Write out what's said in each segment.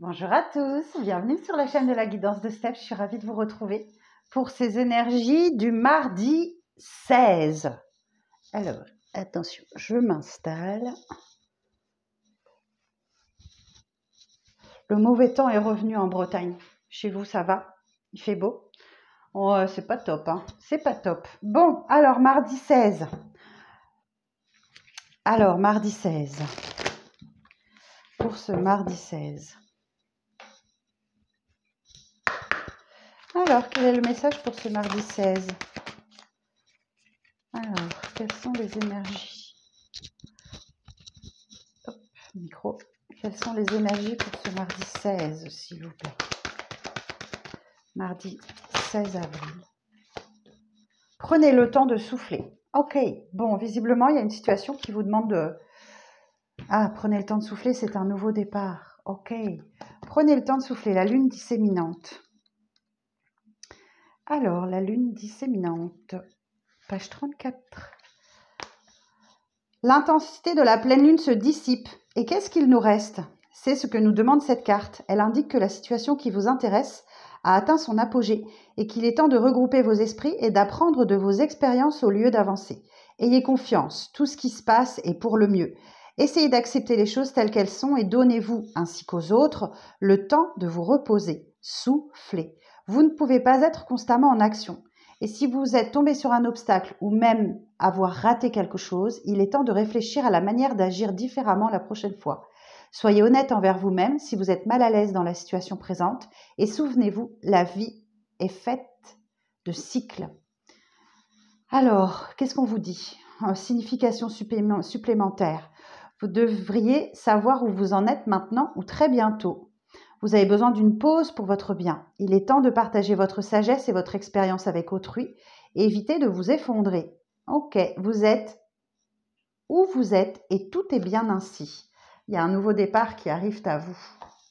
Bonjour à tous, bienvenue sur la chaîne de la guidance de Steph. Je suis ravie de vous retrouver pour ces énergies du mardi 16. Alors, attention, je m'installe. Le mauvais temps est revenu en Bretagne. Chez vous, ça va? Il fait beau? Oh, c'est pas top, hein? C'est pas top. Bon, alors, mardi 16. Alors, mardi 16. Pour ce mardi 16. Alors, quel est le message pour ce mardi 16? Alors, quelles sont les énergies? Hop, micro. Quelles sont les énergies pour ce mardi 16, s'il vous plaît? Mardi 16 avril. Prenez le temps de souffler. Ok, bon, visiblement, il y a une situation qui vous demande de... Ah, prenez le temps de souffler, c'est un nouveau départ. Ok, prenez le temps de souffler, la lune disséminante. Alors, la lune disséminante, page 34. L'intensité de la pleine lune se dissipe. Et qu'est-ce qu'il nous reste? C'est ce que nous demande cette carte. Elle indique que la situation qui vous intéresse a atteint son apogée et qu'il est temps de regrouper vos esprits et d'apprendre de vos expériences au lieu d'avancer. Ayez confiance, tout ce qui se passe est pour le mieux. Essayez d'accepter les choses telles qu'elles sont et donnez-vous, ainsi qu'aux autres, le temps de vous reposer. Soufflez. Vous ne pouvez pas être constamment en action. Et si vous êtes tombé sur un obstacle ou même avoir raté quelque chose, il est temps de réfléchir à la manière d'agir différemment la prochaine fois. Soyez honnête envers vous-même si vous êtes mal à l'aise dans la situation présente et souvenez-vous, la vie est faite de cycles. Alors, qu'est-ce qu'on vous dit? Signification supplémentaire. Vous devriez savoir où vous en êtes maintenant ou très bientôt. Vous avez besoin d'une pause pour votre bien. Il est temps de partager votre sagesse et votre expérience avec autrui et évitez de vous effondrer. Ok, vous êtes où vous êtes et tout est bien ainsi. Il y a un nouveau départ qui arrive à vous.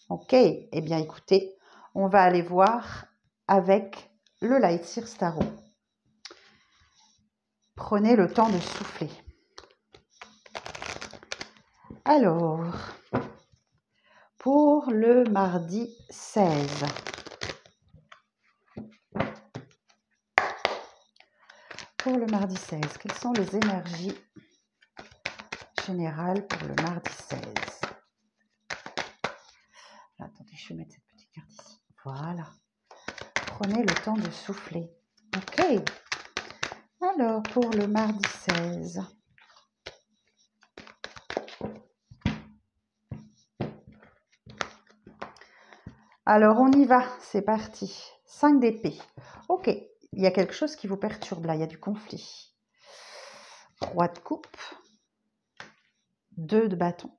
Ok, eh bien écoutez, on va aller voir avec le Light Seer Tarot. Prenez le temps de souffler. Alors, pour le mardi 16. Pour le mardi 16, quelles sont les énergies générales pour le mardi 16? Attendez, je vais mettre cette petite carte ici. Voilà. Prenez le temps de souffler. Ok. Alors, pour le mardi 16. Alors, on y va. C'est parti. 5 d'épée. Ok. Il y a quelque chose qui vous perturbe là. Il y a du conflit. Roi de coupe. 2 de bâton.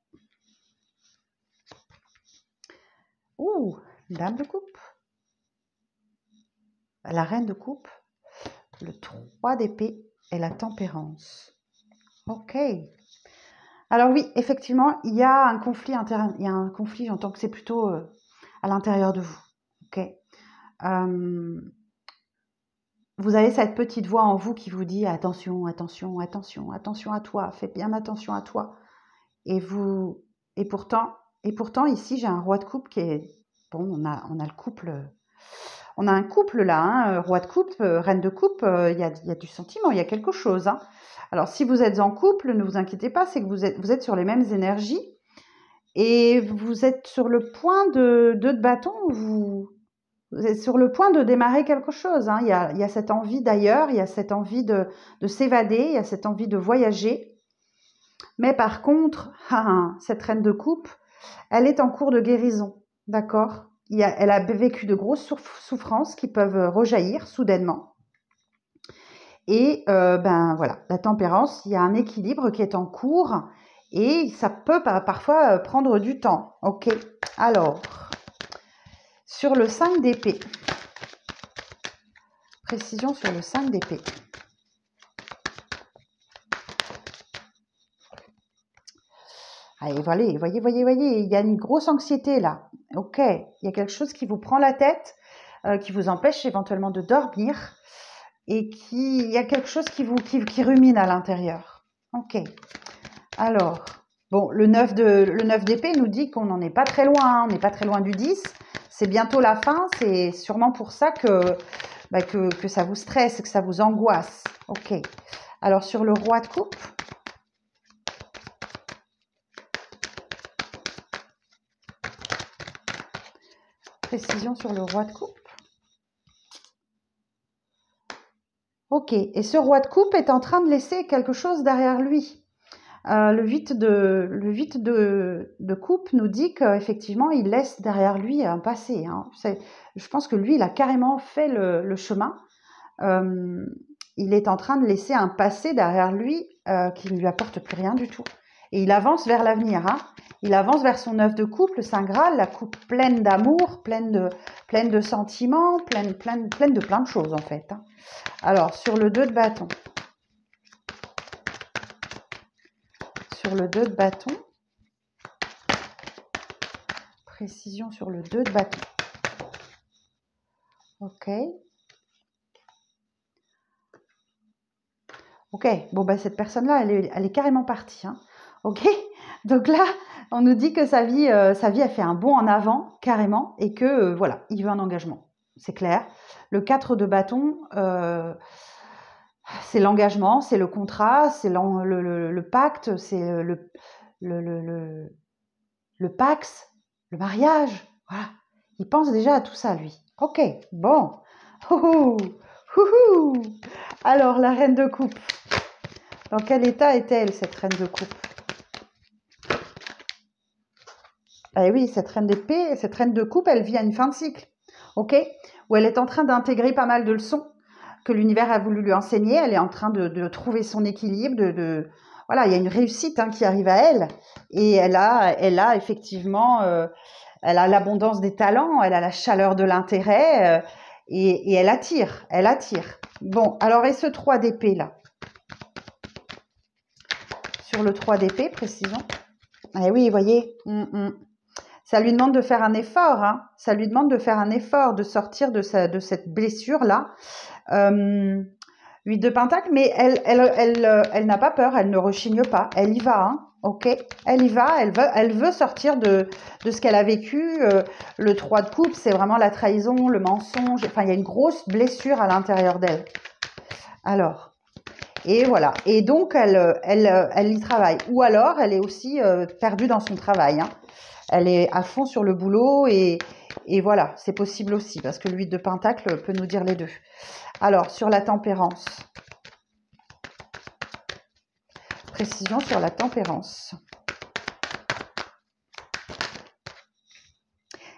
Ouh, dame de coupe. La reine de coupe. Le 3 d'épée et la tempérance. Ok. Alors oui, effectivement, il y a un conflit interne. Il y a un conflit, j'entends que c'est plutôt à l'intérieur de vous. Ok. Vous avez cette petite voix en vous qui vous dit attention, attention, attention, attention à toi, fais bien attention à toi. Et pourtant ici j'ai un roi de coupe qui est bon. On a le couple. On a un couple là, hein, roi de coupe, reine de coupe, il y a du sentiment, il y a quelque chose. Hein. Alors, si vous êtes en couple, ne vous inquiétez pas, c'est que vous êtes sur les mêmes énergies et vous êtes sur le point de bâton, vous êtes sur le point de démarrer quelque chose. Hein. Il y a cette envie d'ailleurs, il y a cette envie de s'évader, il y a cette envie de voyager. Mais par contre, cette reine de coupe, elle est en cours de guérison, d'accord ? Elle a vécu de grosses souffrances qui peuvent rejaillir soudainement. Et voilà, la tempérance, il y a un équilibre qui est en cours et ça peut parfois prendre du temps. Ok, alors, sur le 5 d'épée, précision sur le 5 d'épée. Allez, voilà, voyez, il y a une grosse anxiété là. Ok, il y a quelque chose qui vous prend la tête, qui vous empêche éventuellement de dormir et il y a quelque chose qui rumine à l'intérieur. Ok, alors, Bon, le 9 d'épée nous dit qu'on n'en est pas très loin, hein, on n'est pas très loin du 10. C'est bientôt la fin, c'est sûrement pour ça que ça vous stresse, que ça vous angoisse. Ok. Alors, sur le roi de coupe, précision sur le roi de coupe. Ok, et ce roi de coupe est en train de laisser quelque chose derrière lui. Le 8 de coupe nous dit qu'effectivement, il laisse derrière lui un passé. Hein. Je pense que lui, il a carrément fait le chemin. Il est en train de laisser un passé derrière lui qui ne lui apporte plus rien du tout. Et il avance vers l'avenir. Hein. Il avance vers son œuf de coupe, le Saint Graal, la coupe pleine d'amour, pleine de sentiments, pleine de plein de choses en fait. Hein. Alors, sur le 2 de bâton. Sur le 2 de bâton. Précision sur le 2 de bâton. Ok. Ok, bon, bah, cette personne-là, elle est carrément partie. Hein. Ok, donc là, on nous dit que sa vie, elle fait un bond en avant, carrément, et que, voilà, il veut un engagement. C'est clair. Le 4 de bâton, c'est l'engagement, c'est le contrat, c'est le pacte, c'est le pax, le mariage. Voilà. Il pense déjà à tout ça, lui. Ok, bon. Ouhou, ouhou. Alors, la reine de coupe. Dans quel état est-elle, cette reine de coupe? Eh oui, cette reine d'épée, cette reine de coupe, elle vit à une fin de cycle. Ok? Où elle est en train d'intégrer pas mal de leçons que l'univers a voulu lui enseigner. Elle est en train de trouver son équilibre, voilà, il y a une réussite hein, qui arrive à elle. Et elle a effectivement, elle a l'abondance des talents, elle a la chaleur de l'intérêt et elle attire, elle attire. Bon, alors et ce 3 d'épée là? Sur le 3 d'épée, précision. Eh oui, vous voyez, ça lui demande de faire un effort. Hein. Ça lui demande de faire un effort, de sortir de cette blessure-là. 8 de pentacle, mais elle n'a pas peur, elle ne rechigne pas. Elle y va, hein. Ok, elle y va, elle veut sortir de ce qu'elle a vécu. Le 3 de coupe, c'est vraiment la trahison, le mensonge. Enfin, il y a une grosse blessure à l'intérieur d'elle. Alors... Et voilà. Et donc, elle y travaille. Ou alors, elle est aussi perdue dans son travail. Hein. Elle est à fond sur le boulot et voilà, c'est possible aussi parce que le 8 de pentacle peut nous dire les deux. Alors, sur la tempérance. Précision sur la tempérance.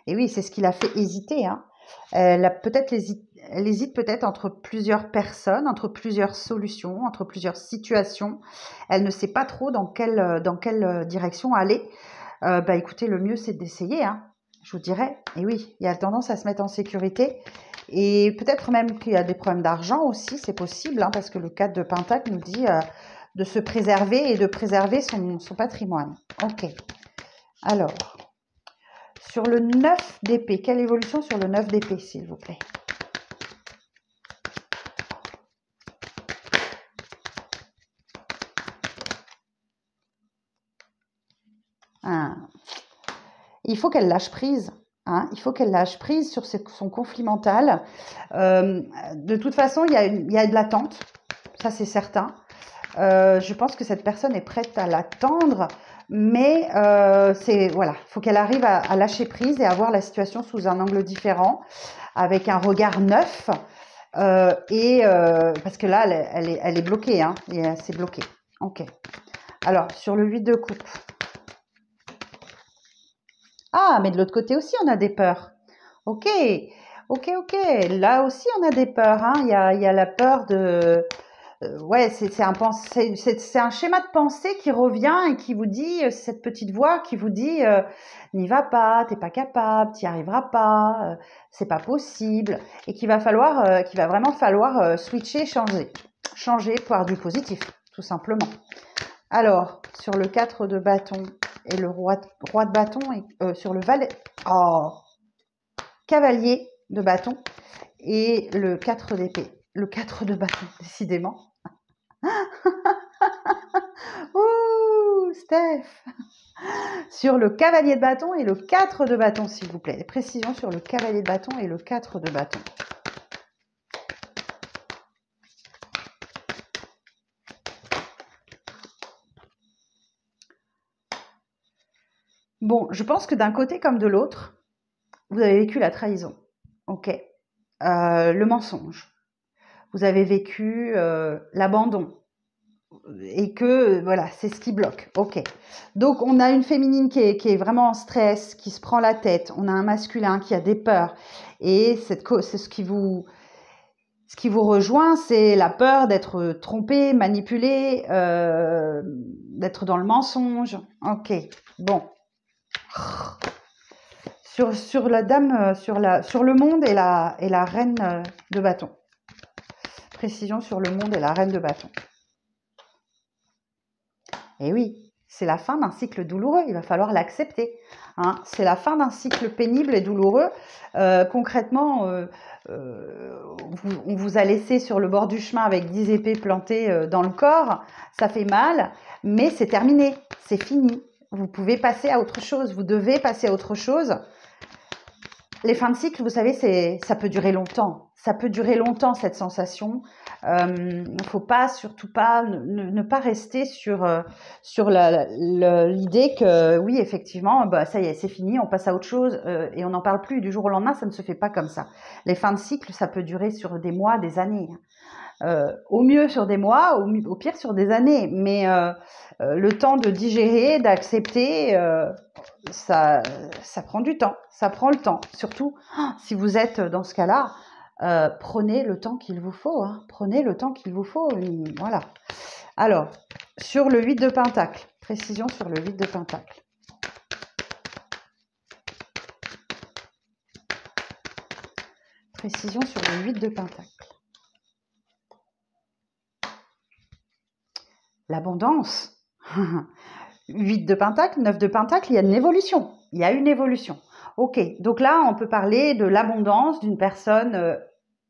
Et oui, c'est ce qui l'a fait hésiter. Hein. Elle hésite peut-être entre plusieurs personnes, entre plusieurs solutions, entre plusieurs situations. Elle ne sait pas trop dans quelle direction aller. Bah écoutez, le mieux c'est d'essayer, hein, je vous dirais. Et oui, il y a tendance à se mettre en sécurité. Et peut-être même qu'il y a des problèmes d'argent aussi, c'est possible, hein, parce que le 4 de pentacle nous dit de se préserver et de préserver son patrimoine. Ok. Alors... Sur le 9 d'épée, quelle évolution sur le 9 d'épée, s'il vous plaît? Ah. Il faut qu'elle lâche prise. Hein, il faut qu'elle lâche prise sur son conflit mental. De toute façon, il y a de l'attente, ça c'est certain. Je pense que cette personne est prête à l'attendre, mais voilà, il faut qu'elle arrive à lâcher prise et à voir la situation sous un angle différent, avec un regard neuf, parce que là, elle est bloquée, hein, et elle s'est bloquée. Ok. Alors, sur le 8 de coupe. Ah, mais de l'autre côté aussi, on a des peurs. Ok, ok. Là aussi, on a des peurs. Hein. Il y a la peur de... ouais, c'est un schéma de pensée qui revient et qui vous dit, cette petite voix qui vous dit, n'y va pas, t'es pas capable, t'y arriveras pas, c'est pas possible, et qu'il va vraiment falloir switcher, changer pour avoir du positif, tout simplement. Alors, sur le 4 de bâton et le roi de bâton, et sur le valet, cavalier de bâton et le 4 d'épée, le 4 de bâton, décidément. Ouh, Wouhou, Steph. Sur le cavalier de bâton et le 4 de bâton, s'il vous plaît. Des précisions sur le cavalier de bâton et le 4 de bâton. Bon, je pense que d'un côté comme de l'autre, vous avez vécu la trahison. Ok. Le mensonge. Vous avez vécu l'abandon. Et que, voilà, c'est ce qui bloque. Ok. Donc, on a une féminine qui est vraiment en stress, qui se prend la tête. On a un masculin qui a des peurs. Et c'est ce qui vous rejoint, c'est la peur d'être trompé, manipulé, d'être dans le mensonge. Ok. Bon. Sur la dame, sur le monde et la reine de bâton. Précision sur le monde et la reine de bâton. Et oui, c'est la fin d'un cycle douloureux, il va falloir l'accepter. Hein. C'est la fin d'un cycle pénible et douloureux. Concrètement, on vous a laissé sur le bord du chemin avec 10 épées plantées dans le corps. Ça fait mal, mais c'est terminé, c'est fini. Vous pouvez passer à autre chose, vous devez passer à autre chose. Les fins de cycle, vous savez, ça peut durer longtemps. Ça peut durer longtemps, cette sensation. Il ne faut pas, surtout pas, ne pas rester sur l'idée que, oui, effectivement, bah, ça y est, c'est fini, on passe à autre chose et on n'en parle plus. Du jour au lendemain, ça ne se fait pas comme ça. Les fins de cycle, ça peut durer sur des mois, des années. Au mieux sur des mois, au pire sur des années. Mais le temps de digérer, d'accepter, ça prend du temps. Ça prend le temps. Surtout, si vous êtes dans ce cas-là, prenez le temps qu'il vous faut. Hein. Prenez le temps qu'il vous faut. Voilà. Alors, sur le 8 de Pentacle. Précision sur le 8 de Pentacle. Précision sur le 8 de Pentacle. L'abondance. 8 de Pentacle, 9 de Pentacle, il y a une évolution. Il y a une évolution. Ok, donc là, on peut parler de l'abondance d'une personne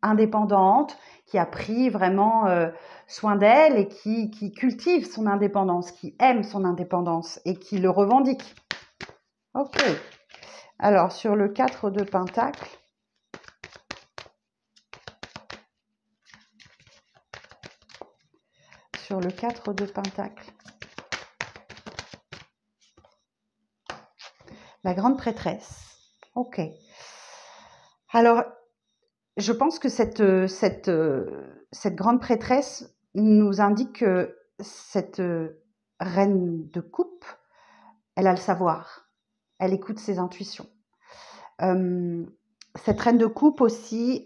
indépendante qui a pris vraiment soin d'elle et qui cultive son indépendance, qui aime son indépendance et qui le revendique. Ok. Alors, sur le 4 de Pentacle, sur le 4 de Pentacle, la grande prêtresse. Ok. Alors, je pense que cette grande prêtresse nous indique que cette reine de coupe, elle a le savoir. Elle écoute ses intuitions. Cette reine de coupe aussi,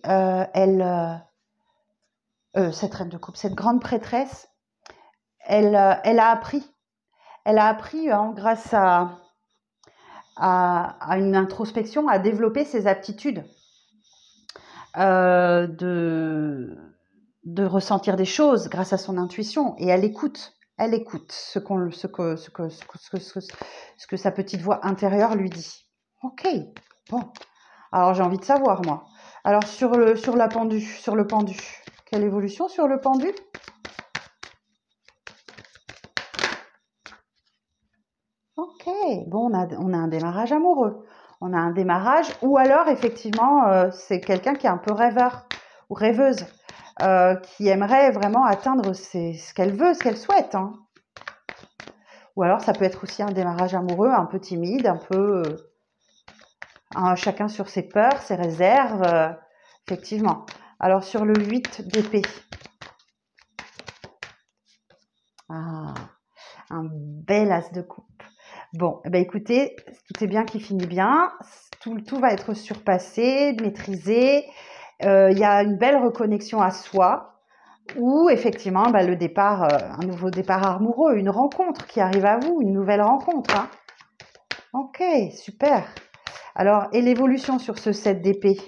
cette grande prêtresse, elle a appris. Elle a appris grâce à une introspection, à développer ses aptitudes de ressentir des choses grâce à son intuition. Et elle écoute ce que sa petite voix intérieure lui dit. Ok, bon. Alors j'ai envie de savoir, moi. Alors sur le pendu, quelle évolution sur le pendu? Ok, bon, on a un démarrage amoureux. On a un démarrage, ou alors effectivement, c'est quelqu'un qui est un peu rêveur ou rêveuse, qui aimerait vraiment atteindre ce qu'elle veut, ce qu'elle souhaite. Hein. Ou alors ça peut être aussi un démarrage amoureux un peu timide, un peu chacun sur ses peurs, ses réserves, effectivement. Alors sur le 8 d'épée. Ah, un bel as de coupe. Bon, eh ben écoutez, tout est bien qui finit bien, tout va être surpassé, maîtrisé, il y a une belle reconnexion à soi, ou effectivement le départ, un nouveau départ amoureux, une rencontre qui arrive à vous, une nouvelle rencontre. Hein. Ok, super. Alors, et l'évolution sur ce 7 d'épée?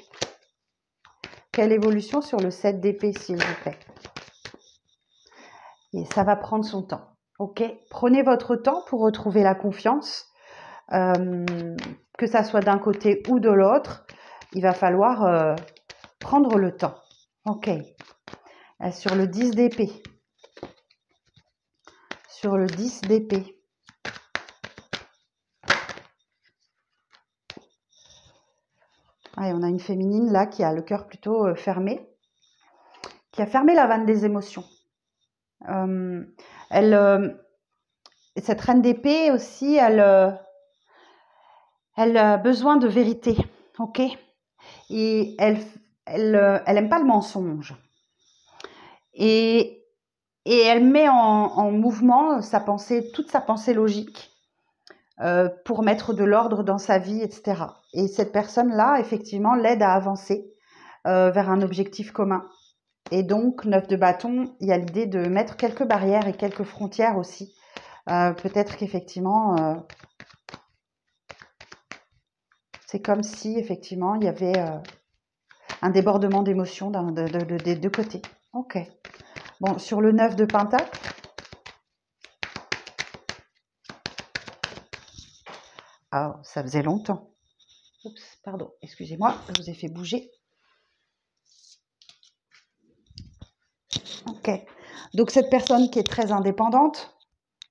Quelle évolution sur le 7 d'épée, s'il vous plaît? Et ça va prendre son temps. Ok, prenez votre temps pour retrouver la confiance, que ça soit d'un côté ou de l'autre, il va falloir prendre le temps. Ok, sur le 10 d'épée, sur le 10 d'épée, Ouais, on a une féminine là qui a le cœur plutôt fermé, qui a fermé la vanne des émotions. Cette reine d'épée aussi, elle a besoin de vérité, ok? Et elle aime pas le mensonge. Et elle met en mouvement toute sa pensée logique pour mettre de l'ordre dans sa vie, etc. Et cette personne-là, effectivement, l'aide à avancer vers un objectif commun. Et donc, 9 de bâton, il y a l'idée de mettre quelques barrières et quelques frontières aussi. Peut-être qu'effectivement, c'est comme si, effectivement, il y avait un débordement d'émotions des deux côtés. Ok. Bon, sur le 9 de pentacle, ah, ça faisait longtemps. Oups, pardon, excusez-moi, je vous ai fait bouger. Ok. Donc, cette personne qui est très indépendante,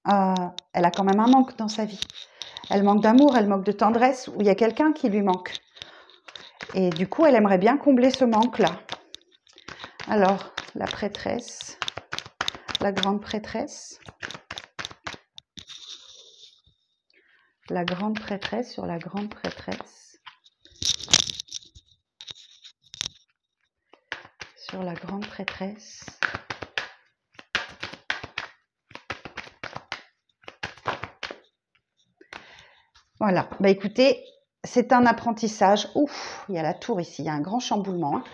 elle a quand même un manque dans sa vie. Elle manque d'amour, elle manque de tendresse, ou il y a quelqu'un qui lui manque. Et du coup, elle aimerait bien combler ce manque-là. Alors, la prêtresse, la grande prêtresse, la grande prêtresse sur la grande prêtresse, sur la grande prêtresse. Voilà, bah écoutez, c'est un apprentissage. Ouf, il y a la tour ici, il y a un grand chamboulement. Hein.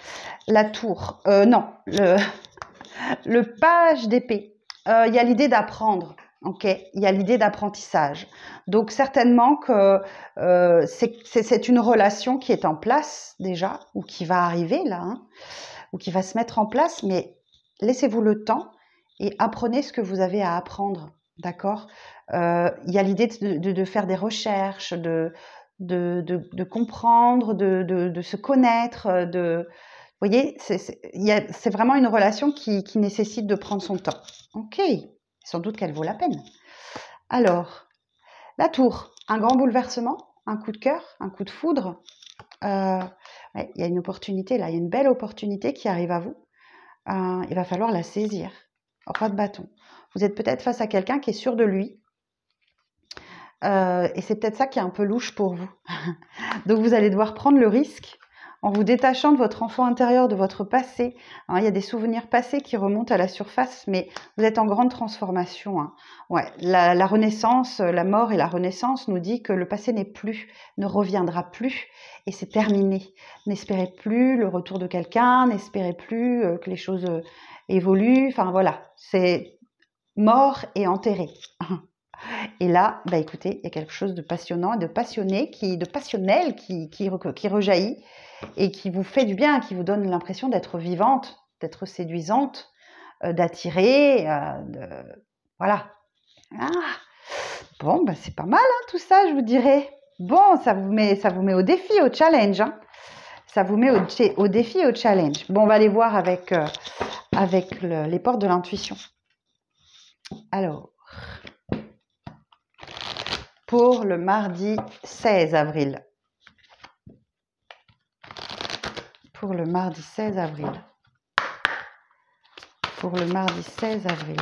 La tour, non, le page d'épée. Il y a l'idée d'apprendre, ok? Il y a l'idée d'apprentissage. Donc certainement que c'est une relation qui est en place déjà, ou qui va arriver là, hein, ou qui va se mettre en place, mais laissez-vous le temps et apprenez ce que vous avez à apprendre, d'accord? Il y a l'idée de faire des recherches, de comprendre, de se connaître, vous voyez, c'est vraiment une relation qui nécessite de prendre son temps. Ok, sans doute qu'elle vaut la peine. Alors, la tour, un grand bouleversement, un coup de cœur, un coup de foudre. Ouais, il y a une opportunité là, il y a une belle opportunité qui arrive à vous. Il va falloir la saisir. Roi de bâton. Vous êtes peut-être face à quelqu'un qui est sûr de lui. Et c'est peut-être ça qui est un peu louche pour vous. Donc vous allez devoir prendre le risque en vous détachant de votre enfant intérieur, de votre passé. Hein, il y a des souvenirs passés qui remontent à la surface, mais vous êtes en grande transformation. Hein. Ouais, la renaissance, la mort et la renaissance nous dit que le passé n'est plus, ne reviendra plus, et c'est terminé. N'espérez plus le retour de quelqu'un, n'espérez plus que les choses évoluent. Enfin voilà, c'est mort et enterré. Et là, bah écoutez, il y a quelque chose de passionnant, de passionné, de passionnel qui rejaillit et qui vous fait du bien, qui vous donne l'impression d'être vivante, d'être séduisante, d'attirer, voilà. Ah, bon, bah c'est pas mal hein, tout ça, je vous dirais. Bon, ça vous met au défi, au challenge. Hein. Ça vous met au défi, au challenge. Bon, on va aller voir avec les portes de l'intuition. Alors, pour le mardi 16 avril. Pour le mardi 16 avril. Pour le mardi 16 avril.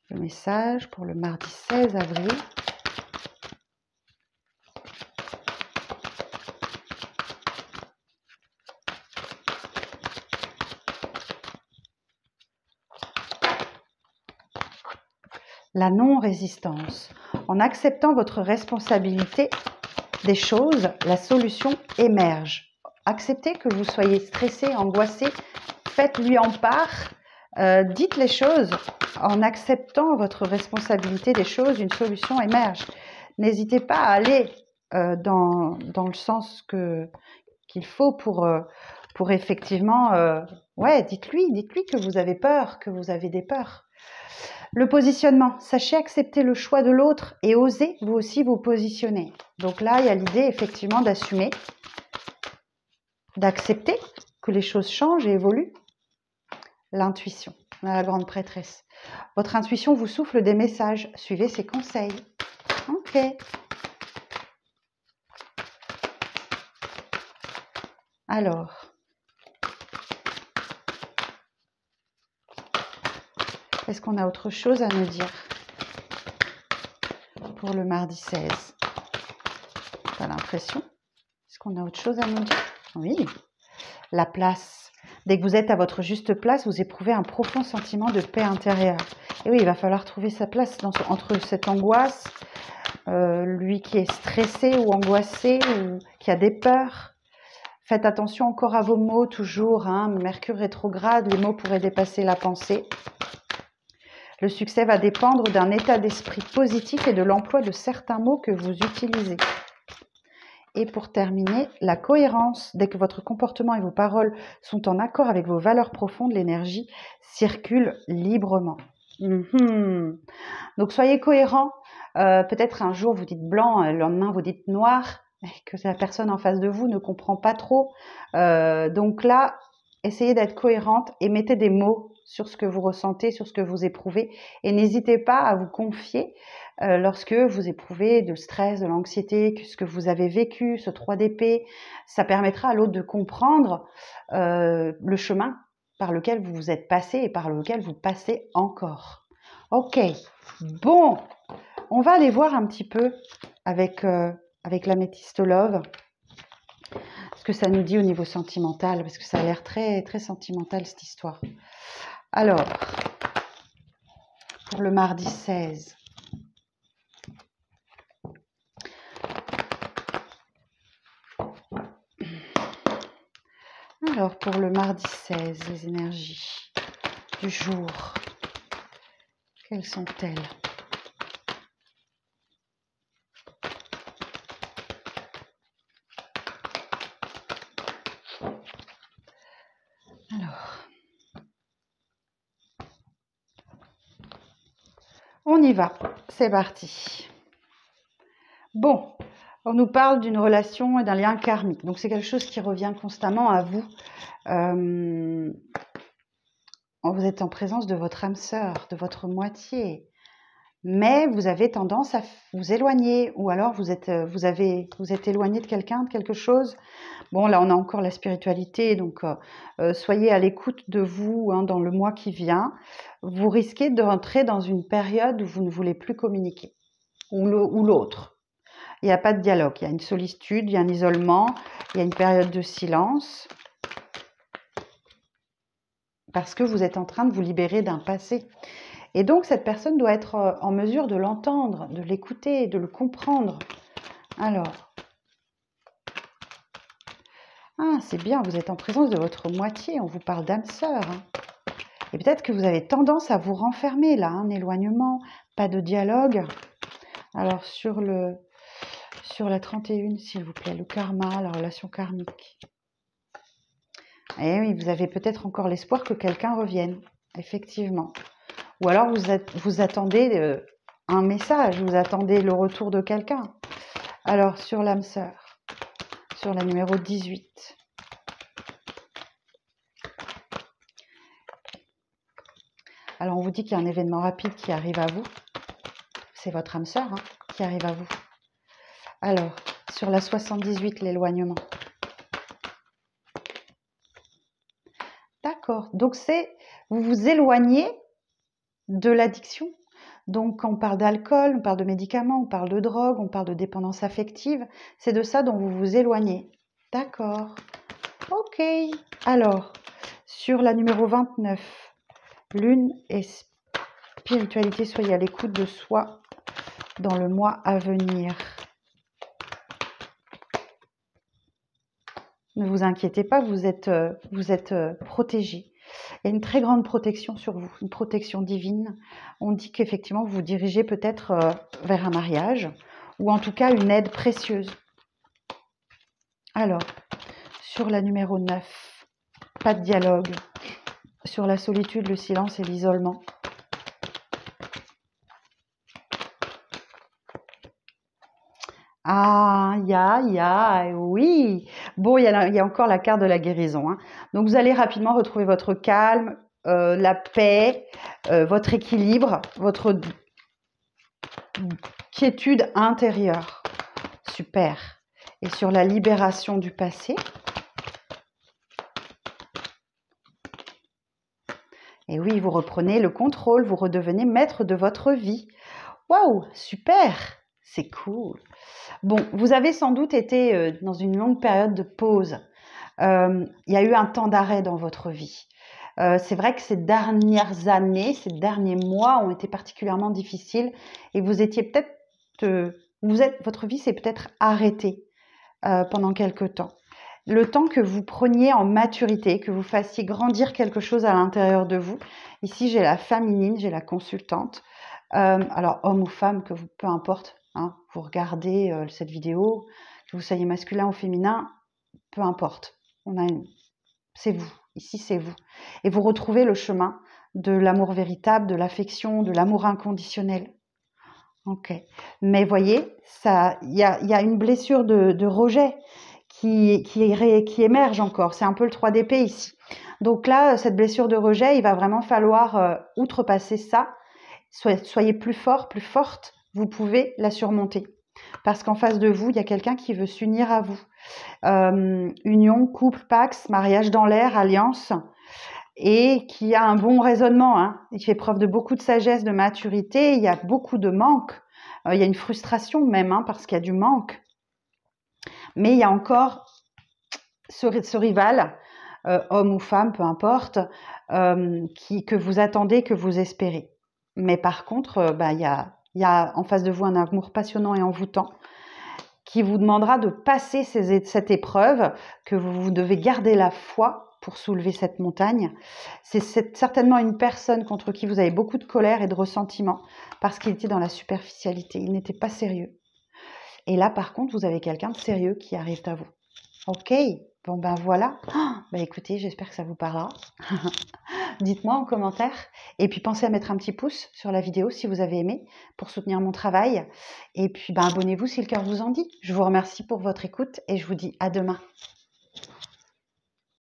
Le message pour le mardi 16 avril. La non-résistance. En acceptant votre responsabilité des choses, la solution émerge. Acceptez que vous soyez stressé, angoissé, faites-lui en part, dites les choses. En acceptant votre responsabilité des choses, une solution émerge. N'hésitez pas à aller dans le sens qu'il faut pour effectivement... ouais, dites-lui que vous avez peur, que vous avez des peurs. Le positionnement, sachez accepter le choix de l'autre et osez vous aussi vous positionner. Donc là, il y a l'idée effectivement d'assumer, d'accepter que les choses changent et évoluent. L'intuition, la grande prêtresse. Votre intuition vous souffle des messages, suivez ses conseils. Ok. Alors, est-ce qu'on a autre chose à nous dire pour le mardi 16? T'as l'impression? Est-ce qu'on a autre chose à nous dire? Oui. La place. Dès que vous êtes à votre juste place, vous éprouvez un profond sentiment de paix intérieure. Et oui, il va falloir trouver sa place entre cette angoisse, lui qui est stressé ou angoissé, ou qui a des peurs. Faites attention encore à vos mots, toujours. Mercure rétrograde, les mots pourraient dépasser la pensée. Le succès va dépendre d'un état d'esprit positif et de l'emploi de certains mots que vous utilisez. Et pour terminer, la cohérence. Dès que votre comportement et vos paroles sont en accord avec vos valeurs profondes, l'énergie circule librement. Donc soyez cohérents. Peut-être un jour vous dites blanc, le lendemain vous dites noir, et que la personne en face de vous ne comprend pas trop. Donc là, essayez d'être cohérente et mettez des mots sur ce que vous ressentez, sur ce que vous éprouvez. Et n'hésitez pas à vous confier lorsque vous éprouvez de stress, de l'anxiété, ce que vous avez vécu, ce 3 d'épée. Ça permettra à l'autre de comprendre le chemin par lequel vous vous êtes passé et par lequel vous passez encore. Ok, bon, on va aller voir un petit peu avec l'améthyste love ce que ça nous dit au niveau sentimental, parce que ça a l'air très, très sentimental cette histoire. Alors, pour le mardi 16. Alors, pour le mardi 16, les énergies du jour, quelles sont-elles? Alors, on y va, c'est parti. Bon, on nous parle d'une relation et d'un lien karmique, donc c'est quelque chose qui revient constamment à vous. Vous êtes en présence de votre âme sœur, de votre moitié, mais vous avez tendance à vous éloigner, ou alors vous êtes éloigné de quelqu'un, de quelque chose. Bon, là, on a encore la spiritualité, donc soyez à l'écoute de vous dans le mois qui vient. Vous risquez de rentrer dans une période où vous ne voulez plus communiquer, ou l'autre. Il n'y a pas de dialogue, il y a une solitude, il y a un isolement, il y a une période de silence, parce que vous êtes en train de vous libérer d'un passé. Et donc, cette personne doit être en mesure de l'entendre, de l'écouter, de le comprendre. Alors, c'est bien, vous êtes en présence de votre moitié, on vous parle d'âme sœur. Et peut-être que vous avez tendance à vous renfermer là, un éloignement, pas de dialogue. Alors, sur la 31, s'il vous plaît, le karma, la relation karmique. Eh oui, vous avez peut-être encore l'espoir que quelqu'un revienne, effectivement. Ou alors vous attendez un message, vous attendez le retour de quelqu'un. Alors, sur l'âme sœur, sur la numéro 18. Alors, on vous dit qu'il y a un événement rapide qui arrive à vous. C'est votre âme sœur qui arrive à vous. Alors, sur la 78, l'éloignement. D'accord. Donc, vous vous éloignez de l'addiction. Donc, quand on parle d'alcool, on parle de médicaments, on parle de drogue, on parle de dépendance affective. C'est de ça dont vous vous éloignez. D'accord. Ok. Alors, sur la numéro 29, lune et spiritualité, soyez à l'écoute de soi dans le mois à venir. Ne vous inquiétez pas, vous êtes protégé. Il y a une très grande protection sur vous, une protection divine. On dit qu'effectivement, vous vous dirigez peut-être vers un mariage, ou en tout cas une aide précieuse. Alors, sur la numéro 9, pas de dialogue. Sur la solitude, le silence et l'isolement. Oui. Bon, il y a encore la carte de la guérison. Donc, vous allez rapidement retrouver votre calme, la paix, votre équilibre, votre quiétude intérieure. Super. Et sur la libération du passé, Et oui, vous reprenez le contrôle, vous redevenez maître de votre vie. Waouh, super, c'est cool. Bon, vous avez sans doute été dans une longue période de pause. Il y a eu un temps d'arrêt dans votre vie. C'est vrai que ces dernières années, ces derniers mois ont été particulièrement difficiles et vous étiez peut-être, votre vie s'est peut-être arrêtée pendant quelque temps. Le temps que vous preniez en maturité, que vous fassiez grandir quelque chose à l'intérieur de vous. Ici, j'ai la féminine, j'ai la consultante. Alors, homme ou femme, peu importe, hein, vous regardez cette vidéo, que vous soyez masculin ou féminin, peu importe. C'est vous. Ici, c'est vous. Et vous retrouvez le chemin de l'amour véritable, de l'affection, de l'amour inconditionnel. Ok. Mais voyez, il y a une blessure de rejet qui émerge encore. C'est un peu le 3 d'épée ici. Donc là, cette blessure de rejet, il va vraiment falloir outrepasser ça. Soyez plus fort, plus forte. Vous pouvez la surmonter. Parce qu'en face de vous, il y a quelqu'un qui veut s'unir à vous. Union, couple, pax, mariage dans l'air, alliance, et qui a un bon raisonnement, hein. Il fait preuve de beaucoup de sagesse, de maturité, il y a beaucoup de manque, il y a une frustration même, hein, parce qu'il y a du manque. Mais il y a encore ce rival, homme ou femme, peu importe, que vous attendez, que vous espérez. Mais par contre, il y a en face de vous un amour passionnant et envoûtant qui vous demandera de passer cette épreuve, que vous devez garder la foi pour soulever cette montagne. C'est certainement une personne contre qui vous avez beaucoup de colère et de ressentiment parce qu'il était dans la superficialité, il n'était pas sérieux. Et là, par contre, vous avez quelqu'un de sérieux qui arrive à vous. Ok, bon ben voilà. Écoutez, j'espère que ça vous parlera. Dites-moi en commentaire. Et puis pensez à mettre un petit pouce sur la vidéo si vous avez aimé pour soutenir mon travail. Et puis abonnez-vous si le cœur vous en dit. Je vous remercie pour votre écoute et je vous dis à demain.